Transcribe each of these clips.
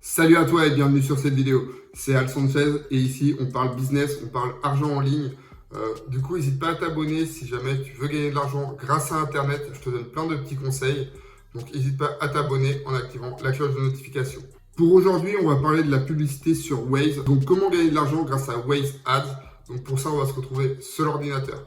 Salut à toi et bienvenue sur cette vidéo. C'est Al Sanchez et ici on parle business, on parle argent en ligne. Du coup, n'hésite pas à t'abonner si jamais tu veux gagner de l'argent grâce à Internet. Je te donne plein de petits conseils. Donc n'hésite pas à t'abonner en activant la cloche de notification. Pour aujourd'hui, on va parler de la publicité sur Waze. Donc comment gagner de l'argent grâce à Waze Ads. Donc pour ça, on va se retrouver sur l'ordinateur.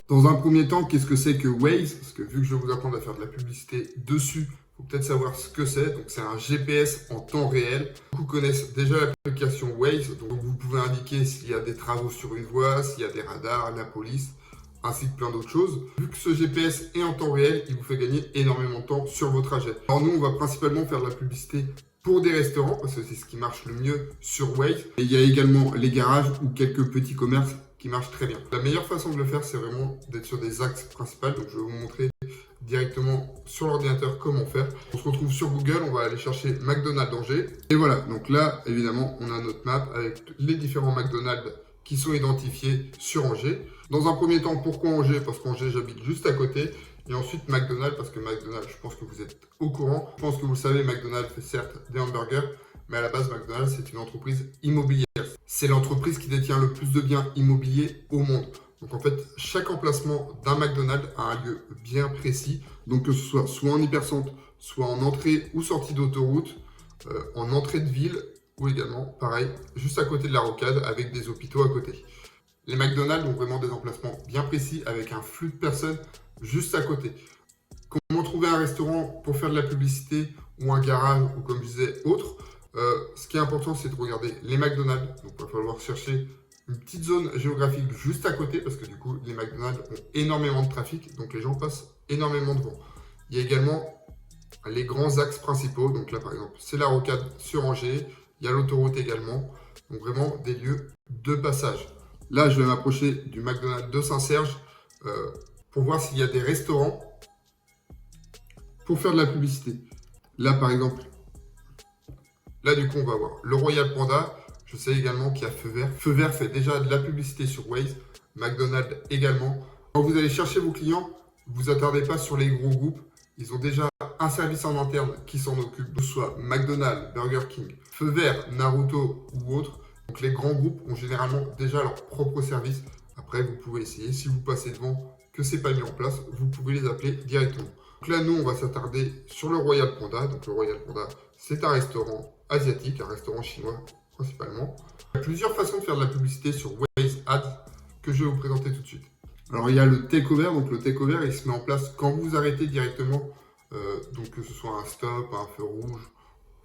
Dans un premier temps, qu'est-ce que c'est que Waze? Parce que vu que je vais vous apprendre à faire de la publicité dessus, il faut peut-être savoir ce que c'est. Donc c'est un GPS en temps réel. Beaucoup connaissent déjà l'application Waze. Donc vous pouvez indiquer s'il y a des travaux sur une voie, s'il y a des radars, la police, ainsi que plein d'autres choses. Vu que ce GPS est en temps réel, il vous fait gagner énormément de temps sur vos trajets. Alors nous, on va principalement faire de la publicité pour des restaurants, parce que c'est ce qui marche le mieux sur Waze. Et il y a également les garages ou quelques petits commerces qui marchent très bien. La meilleure façon de le faire, c'est vraiment d'être sur des axes principaux. Donc je vais vous montrer directement sur l'ordinateur comment faire. On se retrouve sur Google, on va aller chercher McDonald's d'Angers. Et voilà, donc là, évidemment, on a notre map avec les différents McDonald's qui sont identifiés sur Angers. Dans un premier temps, pourquoi Angers? Parce qu'Angers, j'habite juste à côté. Et ensuite McDonald's, parce que McDonald's, je pense que vous êtes au courant. Je pense que vous le savez, McDonald's fait certes des hamburgers, mais à la base, McDonald's, c'est une entreprise immobilière. C'est l'entreprise qui détient le plus de biens immobiliers au monde. Donc en fait, chaque emplacement d'un McDonald's a un lieu bien précis. Donc que ce soit en hypercentre, soit en entrée ou sortie d'autoroute, en entrée de ville, ou également, pareil, juste à côté de la rocade avec des hôpitaux à côté. Les McDonald's ont vraiment des emplacements bien précis avec un flux de personnes juste à côté. Comment trouver un restaurant pour faire de la publicité ou un garage ou comme je disais autre? Ce qui est important, c'est de regarder les McDonald's. Donc il va falloir chercher une petite zone géographique juste à côté parce que du coup les McDonald's ont énormément de trafic, donc les gens passent énormément devant. Il y a également les grands axes principaux, donc là par exemple c'est la rocade sur Angers, il y a l'autoroute également, donc vraiment des lieux de passage. Là je vais m'approcher du McDonald's de Saint-Serge pour voir s'il y a des restaurants pour faire de la publicité. Là par exemple, là du coup on va voir le Royal Panda. Je sais également qu'il y a Feu Vert. Feu Vert fait déjà de la publicité sur Waze, McDonald's également. Quand vous allez chercher vos clients, ne vous attardez pas sur les gros groupes. Ils ont déjà un service en interne qui s'en occupe, que ce soit McDonald's, Burger King, Feu Vert, Naruto ou autres. Donc les grands groupes ont généralement déjà leur propre service. Après, vous pouvez essayer, si vous passez devant, que ce n'est pas mis en place, vous pouvez les appeler directement. Donc là, nous, on va s'attarder sur le Royal Panda. Donc le Royal Panda, c'est un restaurant asiatique, un restaurant chinois principalement. Il y a plusieurs façons de faire de la publicité sur Waze Ads que je vais vous présenter tout de suite. Alors il y a le takeover, donc le takeover il se met en place quand vous arrêtez directement, donc que ce soit un stop, un feu rouge,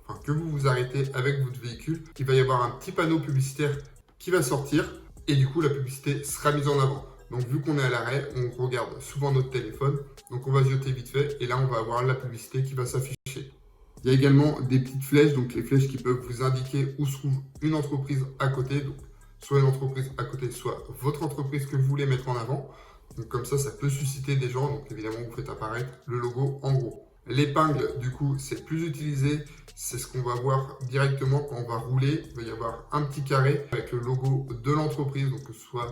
enfin que vous vous arrêtez avec votre véhicule, il va y avoir un petit panneau publicitaire qui va sortir et du coup la publicité sera mise en avant. Donc vu qu'on est à l'arrêt, on regarde souvent notre téléphone, donc on va zioter vite fait et là on va avoir la publicité qui va s'afficher. Il y a également des petites flèches, donc les flèches qui peuvent vous indiquer où se trouve une entreprise à côté, donc soit une entreprise à côté, soit votre entreprise que vous voulez mettre en avant. Donc comme ça peut susciter des gens, donc évidemment vous faites apparaître le logo en gros. L'épingle, du coup, c'est plus utilisé, c'est ce qu'on va voir directement quand on va rouler. Il va y avoir un petit carré avec le logo de l'entreprise, donc que ce soit,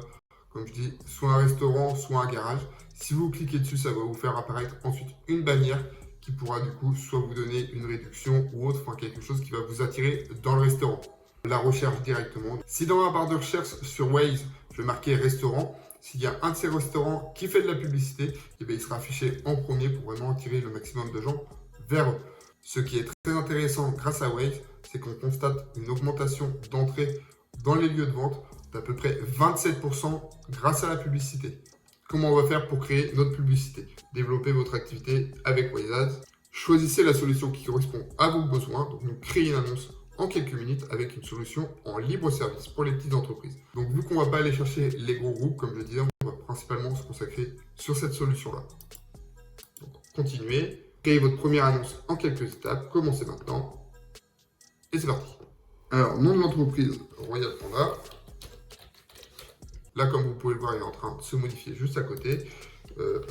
comme je dis, soit un restaurant, soit un garage. Si vous cliquez dessus, ça va vous faire apparaître ensuite une bannière qui pourra du coup soit vous donner une réduction ou autre, enfin quelque chose qui va vous attirer dans le restaurant. La recherche directement. Si dans la barre de recherche sur Waze, je vais marquer restaurant, s'il y a un de ces restaurants qui fait de la publicité, eh bien, il sera affiché en premier pour vraiment attirer le maximum de gens vers eux. Ce qui est très intéressant grâce à Waze, c'est qu'on constate une augmentation d'entrée dans les lieux de vente d'à peu près 27% grâce à la publicité. Comment on va faire pour créer notre publicité? Développer votre activité avec Waze Ads. Choisissez la solution qui correspond à vos besoins. Donc, nous créer une annonce en quelques minutes avec une solution en libre service pour les petites entreprises. Donc, vu qu'on ne va pas aller chercher les gros groupes, comme je le disais, on va principalement se consacrer sur cette solution-là. Donc, continuez. Créez votre première annonce en quelques étapes. Commencez maintenant. Et c'est parti. Alors, nom de l'entreprise, Royal Panda. Là, comme vous pouvez le voir, il est en train de se modifier juste à côté.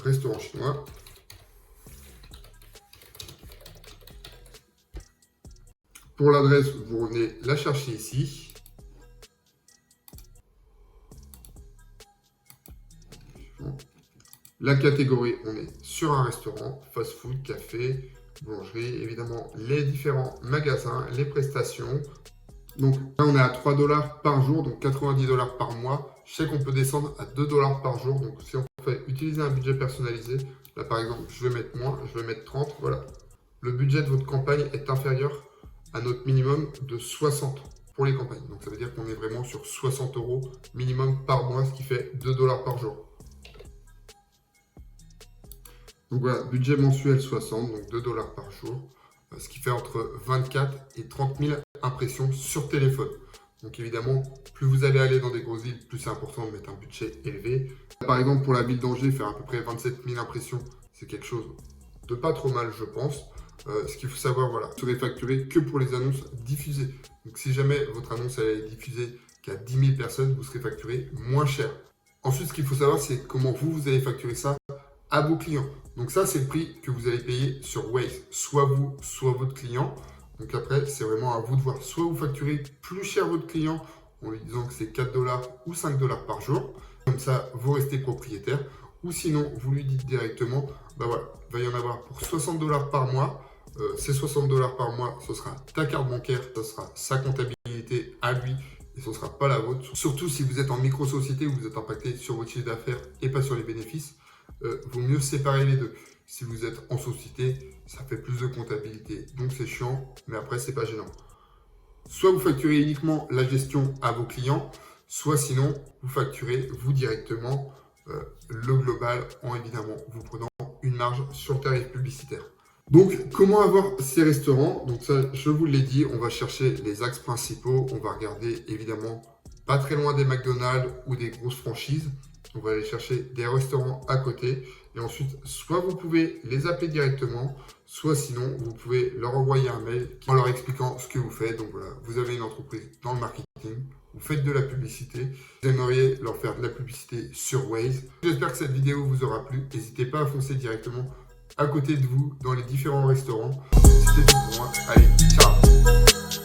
Restaurant chinois. Pour l'adresse, vous revenez la chercher ici. La catégorie, on est sur un restaurant, fast-food, café, boulangerie, évidemment les différents magasins, les prestations. Donc là on est à 3 $ par jour, donc 90 $ par mois. Je sais qu'on peut descendre à 2 $ par jour, donc si on fait utiliser un budget personnalisé, là par exemple je vais mettre moins, je vais mettre 30, voilà. Le budget de votre campagne est inférieur à notre minimum de 60 pour les campagnes. Donc ça veut dire qu'on est vraiment sur 60 € minimum par mois, ce qui fait 2 $ par jour. Donc voilà, budget mensuel 60, donc 2 $ par jour, ce qui fait entre 24 et 30 000 impressions sur téléphone. Donc évidemment, plus vous allez aller dans des grosses villes, plus c'est important de mettre un budget élevé. Par exemple, pour la ville d'Angers, faire à peu près 27 000 impressions, c'est quelque chose de pas trop mal, je pense. Ce qu'il faut savoir, voilà, vous serez facturé que pour les annonces diffusées. Donc si jamais votre annonce elle est diffusée qu'à 10 000 personnes, vous serez facturé moins cher. Ensuite, ce qu'il faut savoir, c'est comment vous allez facturer ça à vos clients. Donc ça, c'est le prix que vous allez payer sur Waze, soit vous, soit votre client. Donc après, c'est vraiment à vous de voir. Soit vous facturez plus cher votre client en lui disant que c'est 4 $ ou 5 $ par jour. Comme ça, vous restez propriétaire. Ou sinon, vous lui dites directement, bah voilà, il va y en avoir pour 60 $ par mois. Ces 60 $ par mois, ce sera ta carte bancaire, ce sera sa comptabilité à lui et ce ne sera pas la vôtre. Surtout si vous êtes en micro-société où vous êtes impacté sur votre chiffre d'affaires et pas sur les bénéfices, vaut mieux séparer les deux. Si vous êtes en société, ça fait plus de comptabilité, donc c'est chiant, mais après c'est pas gênant. Soit vous facturez uniquement la gestion à vos clients, soit sinon vous facturez vous directement le global en évidemment vous prenant une marge sur le tarif publicitaire. Donc, comment avoir ces restaurants? Donc ça, je vous l'ai dit, on va chercher les axes principaux. On va regarder évidemment pas très loin des McDonald's ou des grosses franchises. On va aller chercher des restaurants à côté. Et ensuite, soit vous pouvez les appeler directement, soit sinon, vous pouvez leur envoyer un mail en leur expliquant ce que vous faites. Donc voilà, vous avez une entreprise dans le marketing, vous faites de la publicité, vous aimeriez leur faire de la publicité sur Waze. J'espère que cette vidéo vous aura plu. N'hésitez pas à foncer directement à côté de vous dans les différents restaurants. C'était tout pour moi. Allez, ciao!